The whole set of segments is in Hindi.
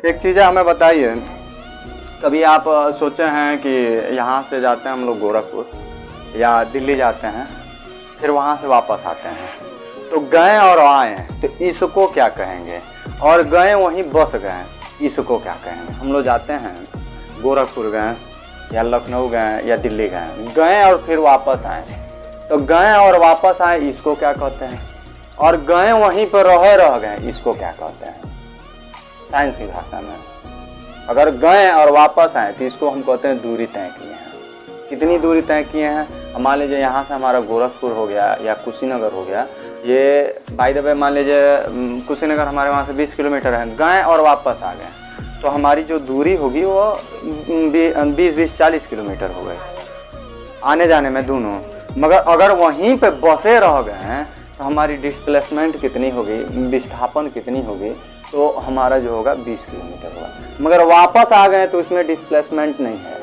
एक चीज़ है, हमें बताइए, कभी आप सोचे हैं कि यहाँ से जाते हैं हम लोग गोरखपुर या दिल्ली जाते हैं, फिर वहाँ से वापस आते हैं, तो गए और आए तो इसको क्या कहेंगे? और गए वहीं बस गए, इसको क्या कहेंगे? हम लोग जाते हैं गोरखपुर गए या लखनऊ गए या दिल्ली गए और फिर वापस आए, तो गए और वापस आए इसको क्या कहते हैं? और गए वहीं पर रह गए इसको क्या कहते हैं? साइंस की भाषा में अगर गए और वापस आए तो इसको हम कहते हैं दूरी तय किए हैं। कितनी दूरी तय किए हैं? मान लीजिए यहाँ से हमारा गोरखपुर हो गया या कुशीनगर हो गया, ये बाय द वे मान लीजिए कुशीनगर हमारे वहाँ से 20 किलोमीटर है, गए और वापस आ गए, तो हमारी जो दूरी होगी वो 20-40 किलोमीटर हो गई आने जाने में दोनों। मगर अगर वहीं पे बसे रह गए हैं तो हमारी डिस्प्लेसमेंट कितनी होगी, विस्थापन कितनी होगी? तो हमारा जो होगा 20 किलोमीटर होगा। मगर वापस आ गए तो उसमें डिस्प्लेसमेंट नहीं है,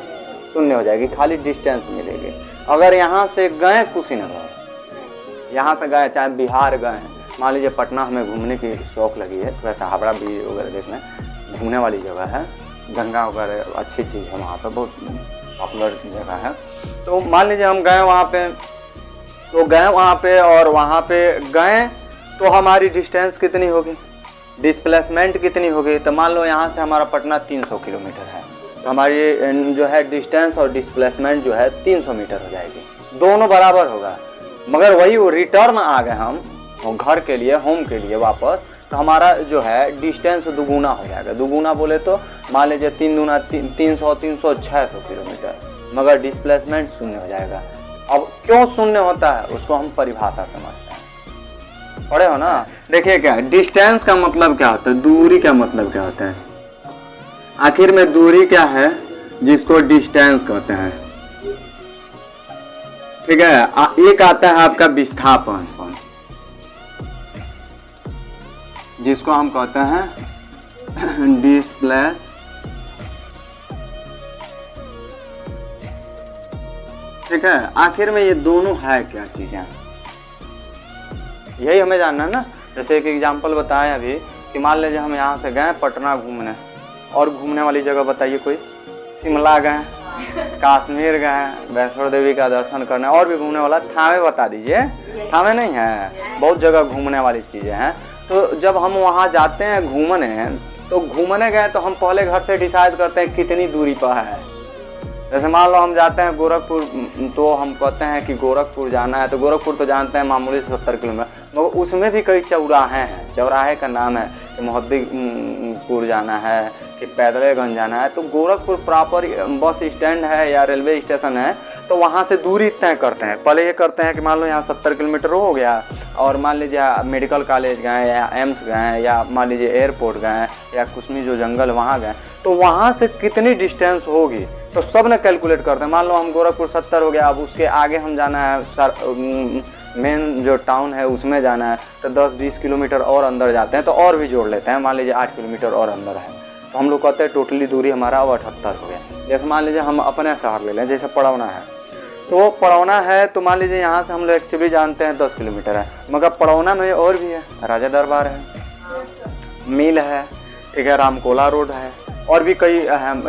शून्य हो जाएगी, खाली डिस्टेंस मिलेगी। अगर यहाँ से गए कुशीनगर, यहाँ से गए चाहे बिहार गए, मान लीजिए पटना हमें घूमने की शौक लगी है, वैसे हावड़ा ब्रिज वगैरह जिसमें घूमने वाली जगह है, गंगा वगैरह अच्छी चीज़ है, वहाँ पर बहुत पॉपुलर जगह है। तो मान लीजिए हम गए वहाँ पे, तो गए वहाँ पे और वहाँ पे गए तो हमारी डिस्टेंस कितनी होगी, डिस्प्लेसमेंट कितनी होगी? तो मान लो यहाँ से हमारा पटना 300 किलोमीटर है, तो हमारी जो है डिस्टेंस और डिस्प्लेसमेंट जो है 300 मीटर हो जाएगी, दोनों बराबर होगा। मगर वही वो रिटर्न आ गए हम घर के लिए, होम के लिए वापस, तो हमारा जो है डिस्टेंस दुगुना हो जाएगा। दुगुना बोले तो मान लीजिए 3 दूना 300 600 किलोमीटर, मगर डिस्प्लेसमेंट शून्य हो जाएगा। अब क्यों शून्य होता है उसको हम परिभाषा समझते हैं, पढ़े हो ना? देखिए क्या डिस्टेंस का मतलब क्या होता है, दूरी का मतलब क्या होता है? आखिर में दूरी क्या है जिसको डिस्टेंस कहते हैं, ठीक है? एक आता है आपका विस्थापन, जिसको हम कहते हैं डिस्प्लेस, ठीक है? आखिर में ये दोनों है क्या चीजें, यही हमें जानना है ना। जैसे एक एग्जांपल बताया अभी कि मान लीजिए हम यहाँ से गए पटना घूमने, और घूमने वाली जगह बताइए कोई? शिमला गए, कश्मीर गए, वैष्णो देवी का दर्शन करने, और भी घूमने वाला, थावे बता दीजिए। थावे नहीं है, बहुत जगह घूमने वाली चीजें हैं। तो जब हम वहाँ जाते हैं घूमने, तो घूमने गए तो हम पहले घर से डिसाइड करते हैं कितनी दूरी पर है। जैसे मान लो हम जाते हैं गोरखपुर, तो हम कहते हैं कि गोरखपुर जाना है, तो गोरखपुर तो जानते हैं मामूली 70 किलोमीटर, मगर उसमें भी कई चौराहे हैं। चौराहे का नाम है कि मोहद्दीपुर जाना है, कि पैदलेगंज जाना है। तो गोरखपुर प्रॉपर बस स्टैंड है या रेलवे स्टेशन है, तो वहाँ से दूरी तय करते हैं। पहले ये करते हैं कि मान लो यहाँ 70 किलोमीटर हो गया, और मान लीजिए मेडिकल कॉलेज गए या एम्स गए, या मान लीजिए एयरपोर्ट गए, या कुसमी जो जंगल वहाँ गए, तो वहाँ से कितनी डिस्टेंस होगी तो सब ने कैलकुलेट करते हैं। मान लो हम गोरखपुर 70 हो गया, अब उसके आगे हम जाना है मेन जो टाउन है उसमें जाना है, तो 10-20 किलोमीटर और अंदर जाते हैं, तो और भी जोड़ लेते हैं, मान लीजिए 8 किलोमीटर और अंदर है, तो हम लोग कहते हैं टोटली दूरी हमारा अब 78 हो गया। जैसे मान लीजिए हम अपने शहर ले लें, जैसे पड़ौना है, तो पड़ौना है तो मान लीजिए यहाँ से हम लोग एक्चुअली जानते हैं 10 किलोमीटर है, मगर पड़ौना में और भी है, राजा दरबार है, मिल है, ठीक है, रामकोला रोड है, और भी कई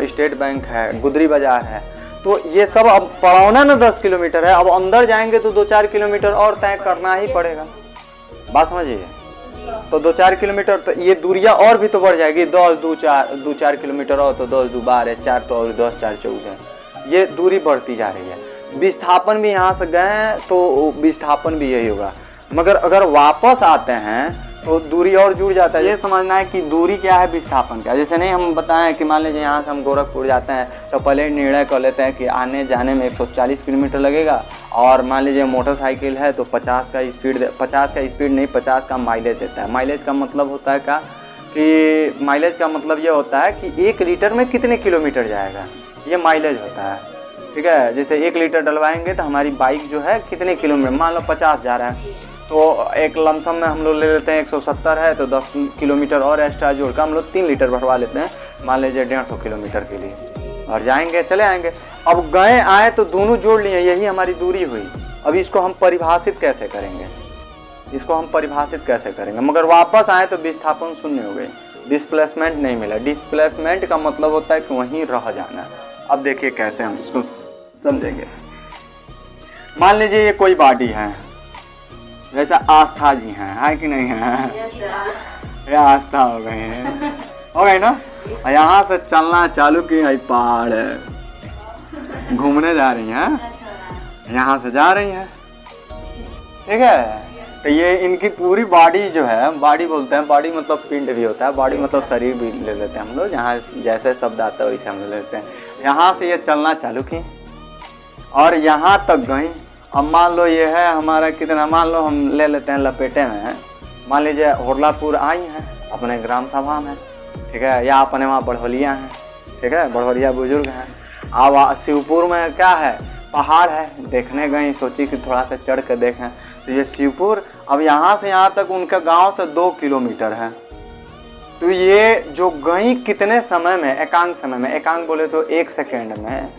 स्टेट बैंक है, गुदरी बाजार है। तो ये सब अब पड़ौना में 10 किलोमीटर है, अब अंदर जाएंगे तो 2-4 किलोमीटर और तय करना ही पड़ेगा, बात समझिए। तो 2-4 किलोमीटर, तो ये दूरियां और भी तो बढ़ जाएगी, 2-4 किलोमीटर और, तो 10 2 12 4, तो और 10 4 14, ये दूरी बढ़ती जा रही है। विस्थापन भी यहाँ से गए तो विस्थापन भी यही होगा, मगर अगर वापस आते हैं तो दूरी और जुड़ जाता है। ये समझना है कि दूरी क्या है, विस्थापन क्या है। जैसे नहीं हम बताएं कि मान लीजिए यहाँ से हम गोरखपुर जाते हैं, तो पहले निर्णय कर लेते हैं कि आने जाने में 140 किलोमीटर लगेगा, और मान लीजिए मोटरसाइकिल है तो 50 का स्पीड नहीं, 50 का माइलेज देता है। माइलेज का मतलब होता है क्या कि माइलेज का मतलब ये होता है कि 1 लीटर में कितने किलोमीटर जाएगा, ये माइलेज होता है, ठीक है। जैसे 1 लीटर डलवाएंगे तो हमारी बाइक जो है कितने किलोमीटर, मान लो 50 जा रहा है, तो एक लमसम में हम लोग ले लेते हैं 170 है, तो 10 किलोमीटर और एक्स्ट्रा जोड़ कर हम लोग 3 लीटर भरवा लेते हैं, मान लीजिए 150 किलोमीटर के लिए, और जाएंगे चले आएंगे। अब गए आए तो दोनों जोड़ लिए, यही हमारी दूरी हुई। अब इसको हम परिभाषित कैसे करेंगे, मगर वापस आए तो विस्थापन शून्य हो गई। डिस्प्लेसमेंट नहीं मिला। डिस्प्लेसमेंट का मतलब होता है कि वहीं रह जाना। अब देखिए कैसे हम इसको समझेंगे। मान लीजिए ये कोई बॉडी है, जैसा आस्था जी है कि नहीं है? ये आस्था हो गई है, हो गई ना। यहाँ से चलना चालू की है, पहाड़ है, घूमने जा रही हैं, यहाँ से जा रही हैं, ठीक है। तो ये इनकी पूरी बॉडी जो है, बॉडी बोलते हैं, बॉडी मतलब पिंड भी होता है, बॉडी मतलब शरीर भी ले लेते हैं हम लोग, जहाँ जैसे शब्द आता है वैसे हम ले लेते हैं। यहाँ से ये चलना चालू की और यहाँ तक गई। अब मान लो ये है हमारा कितना, मान लो हम ले लेते हैं लपेटे में, मान लीजिए होरलापुर आई हैं अपने ग्राम सभा में, ठीक है, या अपने वहाँ बढ़ोलिया हैं, ठीक है, बढ़ोलिया बुजुर्ग हैं। अब शिवपुर में क्या है, पहाड़ है, देखने गई, सोची कि थोड़ा सा चढ़ कर देखें। तो ये शिवपुर, अब यहाँ से यहाँ तक उनके गांव से 2 किलोमीटर है। तो ये जो गई कितने समय में, एकांक समय में, एकांक बोले तो 1 सेकेंड में,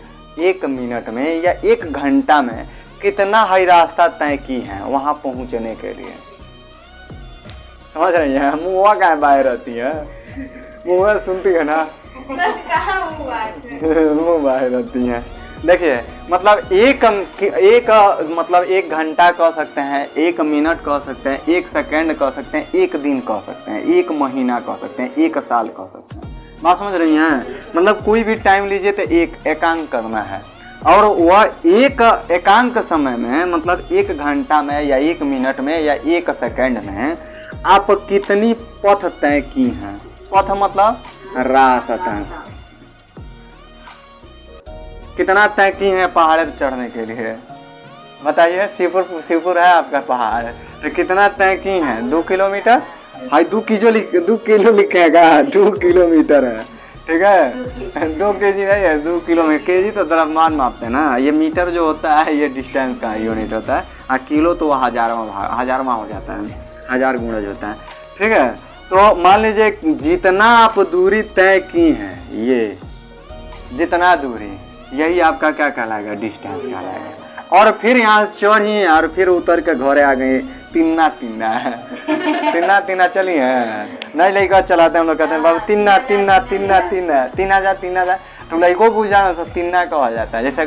1 मिनट में या 1 घंटा में कितना हाई रास्ता तय की है वहाँ पहुँचने के लिए। समझ रही है? मुँह कहाँ बाहर रहती है, मुँह सुनती है ना, मुँह बाहर रहती है। देखिए मतलब एक मतलब 1 घंटा कह सकते हैं, 1 मिनट कह सकते हैं, 1 सेकेंड कह सकते हैं, 1 दिन कह सकते हैं, 1 महीना कह सकते हैं, 1 साल कह सकते हैं। बात समझ रही हैं? मतलब कोई भी टाइम लीजिए तो एक एकांक करना है, और वह एक एकांक समय में मतलब 1 घंटा में या 1 मिनट में या 1 सेकेंड में आप कितनी पथ तय की हैं। पथ मतलब रास्ता कितना तय की है पहाड़ पर चढ़ने के लिए, बताइए। शिवपुर है आपका पहाड़, तो कितना तय की है? 2 किलोमीटर। हाई 2 किलो लिखेगा, 2 किलोमीटर है, ठीक है। 2 केजी नहीं है, 2 किलोमीटर। केजी तो द्रव्यमान मापते हैं ना, ये मीटर जो होता है ये डिस्टेंस का यूनिट होता है, और किलो तो हजारवा हो जाता है, 1000 गुणज होता है, ठीक है। तो मान लीजिए जितना आप दूरी तय की है, ये जितना दूरी, यही आपका क्या कहलाएगा, डिस्टेंस कहलाएगा। और फिर यहाँ चढ़ी और फिर उतर के घरे आ गई, तिन्ना चली है, नहीं लड़का चलाते हम लोग, कहते हैं बाबू तिन्ना जा, तो लड़को पूछ जाना सब तिन्ना कहा जाता है। जैसे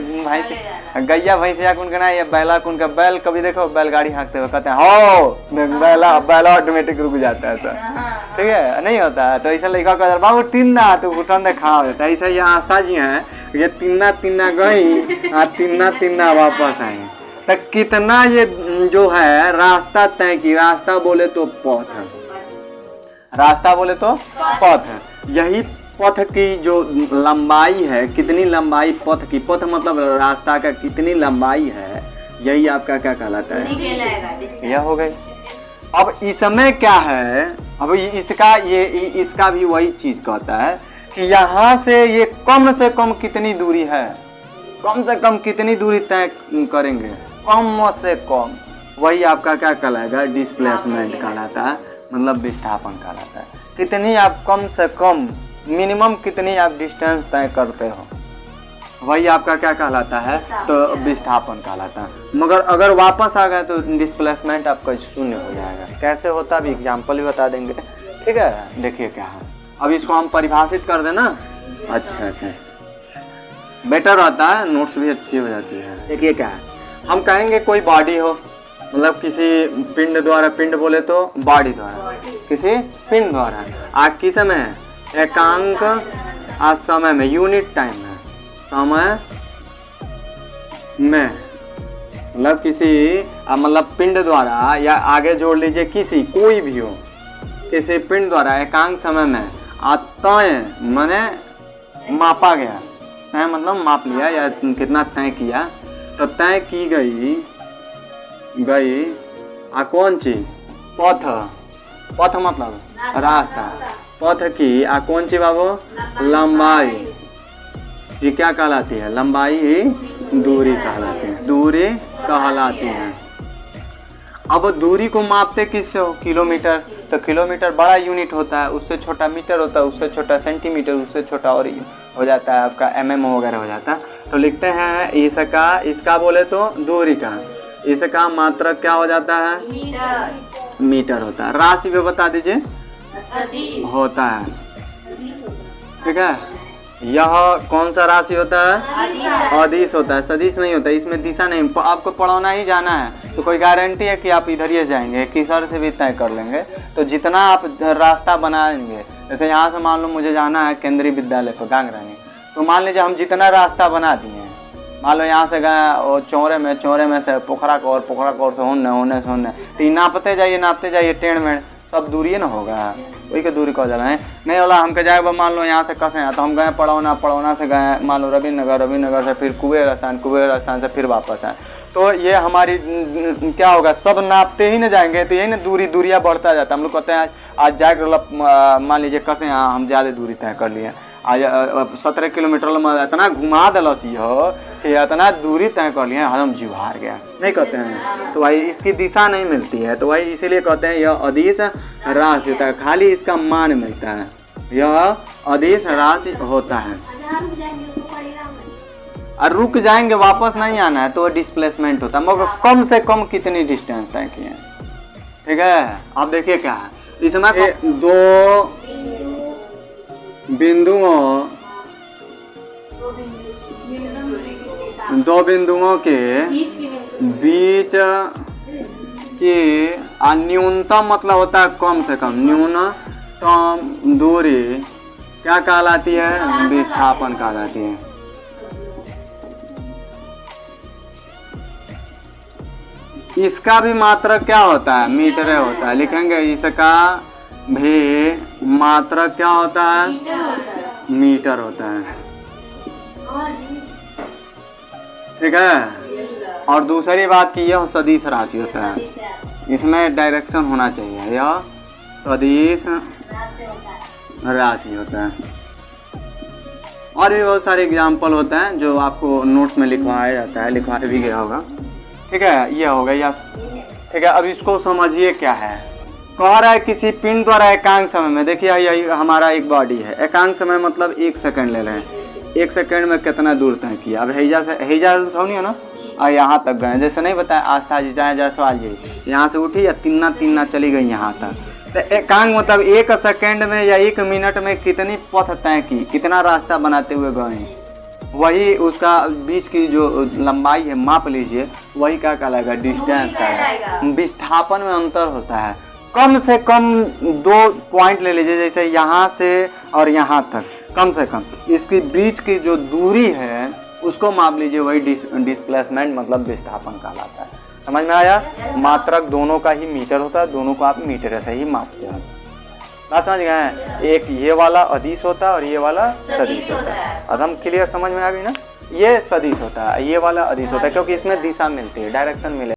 गैया भैंसिया कुन के ना, ये बैला कुन का, बैल कभी देखो बैलगाड़ी हाँकते हुए कहते हैं हो बैला ऑटोमेटिक रुक जाता है, सर ठीक है, नहीं होता है। तो ऐसा लड़का कहता बाबू तिन्ना, तो उठन खड़ा हो जाता है। ऐसा ये आस्था जी हैं, ये तिन्ना गई और तिन्ना वापस आई। तो कितना ये जो है रास्ता तय की, रास्ता बोले तो पथ है, रास्ता बोले तो पथ है। यही पथ की जो लंबाई है, कितनी लंबाई पथ की, पथ मतलब रास्ता का कितनी लंबाई है, यही आपका क्या कहलाता है, यह हो गई। अब इसमें क्या है, अब इसका भी वही चीज कहता है कि यहाँ से ये कम से कम कितनी दूरी है, कम से कम कितनी दूरी तय करेंगे, कम से कम, वही आपका क्या कहलाएगा, डिस्प्लेसमेंट कहलाता है, मतलब विस्थापन कहलाता है। कितनी आप कम से कम, मिनिमम कितनी आप डिस्टेंस तय करते हो, वही आपका क्या कहलाता है, तो विस्थापन कहलाता है। मगर अगर वापस आ गए तो डिस्प्लेसमेंट आपका 0 हो जाएगा। कैसे होता है एग्जाम्पल भी बता देंगे, ठीक है। देखिए क्या है, अब इसको हम परिभाषित कर देना, अच्छा से बेटर रहता है, नोट्स भी अच्छी हो जाती है। देखिए क्या है, हम कहेंगे कोई बॉडी हो, मतलब किसी पिंड द्वारा, पिंड बोले तो बॉडी द्वारा, किसी पिंड द्वारा, आज किस समय, एकांक आज समय में, यूनिट टाइम में, समय में, मतलब किसी मतलब पिंड द्वारा, या आगे जोड़ लीजिए किसी, कोई भी हो, किसी पिंड द्वारा एकांक समय में तय माने मापा गया, तय मतलब माप लिया या कितना तय किया, तो तय की गई कौन चीज, पथ मतलब रास्ता, पथ की कौन सी बाबू, लंबाई। ये क्या कहलाती है, लंबाई ही दूरी कहलाती है, दूरी कहलाती है। अब दूरी को मापते किससे हो, किलोमीटर, तो किलोमीटर बड़ा यूनिट होता है, उससे छोटा मीटर होता है, उससे छोटा सेंटीमीटर, उससे छोटा और हो जाता है आपका mm वगैरह हो जाता है। तो लिखते हैं इसका बोले तो दूरी का, इसका मात्रक क्या हो जाता है, मीटर होता है। राशि भी बता दीजिए, होता है ठीक है। यह कौन सा राशि होता है? अदिश होता है, सदिश नहीं होता है। इसमें दिशा नहीं, आपको पढ़ाना ही जाना है तो कोई गारंटी है कि आप इधर ही जाएंगे कि सर से भी तय कर लेंगे। तो जितना आप रास्ता बनाएंगे, जैसे यहाँ से मान लो मुझे जाना है केंद्रीय विद्यालय पर गांगरानी, तो मान लीजिए हम जितना रास्ता बना दिए हैं, मान लो यहाँ से गए और चौरे में से पोखरा कोर से होने तो नापते जाइए टेढ़ मेढ़ सब दूरी ना होगा, वही के दूरी कह जाला है। नहीं होला हमके जाए मान लो यहाँ से कसे हैं तो हम गए पड़ौना से गए मान लो रविनगर से फिर कुबेर स्थान से फिर वापस आए, तो ये हमारी क्या होगा, सब नापते ही ना जाएंगे तो यही ना दूरिया बढ़ता जाता है। हम लोग कहते हैं आज जाए मान लीजिए कसे यहाँ हम ज़्यादा दूरी तय कर लिए, आज 17 किलोमीटर इतना घुमा दिलस हो कि इतना दूरी तय कर लिए हम जीव हार गया, नहीं कहते हैं। तो भाई इसकी दिशा नहीं मिलती है, तो भाई इसीलिए कहते हैं यह अदिश राशि होता है, खाली इसका मान मिलता है, यह अदिश राशि होता है। और रुक जाएंगे वापस नहीं आना है तो वह डिस्प्लेसमेंट होता है, मगर कम से कम कितनी डिस्टेंस तय किए, ठीक है। आप देखिए क्या है इसमें, दो बिंदुओं के बीच की न्यूनतम मतलब होता है कम से कम, न्यूनतम दूरी क्या कहलाती है? विस्थापन कहलाती है। इसका भी मात्रक क्या होता है? मीटर होता है। लिखेंगे इसका भी मात्रक क्या होता है? मीटर होता है, ठीक है। और दूसरी बात की यह सदिश राशि होता है, इसमें डायरेक्शन होना चाहिए, यह सदिश राशि होता है। और भी बहुत सारे एग्जाम्पल होते हैं जो आपको नोट्स में लिखवाया जाता है, लिखवाया भी गया होगा, ठीक है। यह हो गया, ठीक है। अब इसको समझिए क्या है, कह रहा है किसी पिंड द्वारा एकांक समय में, देखिए यही हमारा एक बॉडी है, एकांक समय मतलब 1 सेकंड ले रहे हैं, 1 सेकंड में कितना दूर तय किया। अब हैजा नहीं है ना, और यहाँ तक गए, जैसे नहीं बताया आस्था जी चाहे जायसवाल जी यहाँ से उठी या तिन्ना चली गई यहाँ तक, तो एकांक मतलब 1 सेकंड में या 1 मिनट में कितनी पथ तय की, कितना रास्ता बनाते हुए गए, वही उसका बीच की जो लंबाई है माप लीजिए, वही क्या कहलाएगा? डिस्टेंस का। विस्थापन में अंतर होता है, कम से कम 2 पॉइंट ले लीजिए, जैसे यहाँ से और यहाँ तक कम से कम इसकी बीच की जो दूरी है उसको माप लीजिए, वही डिस्प्लेसमेंट मतलब विस्थापन कहलाता है। समझ में आया? मात्रक दोनों का ही मीटर होता है, दोनों को आप मीटर से ही मापते हैं। बात समझ गए? एक ये वाला अदिश होता है और ये वाला सदिश होता है। अब हम क्लियर समझ में आ गई ना? ये सदिश होता है, ये वाला अदिश होता है, क्योंकि इसमें दिशा मिलती है, डायरेक्शन मिले।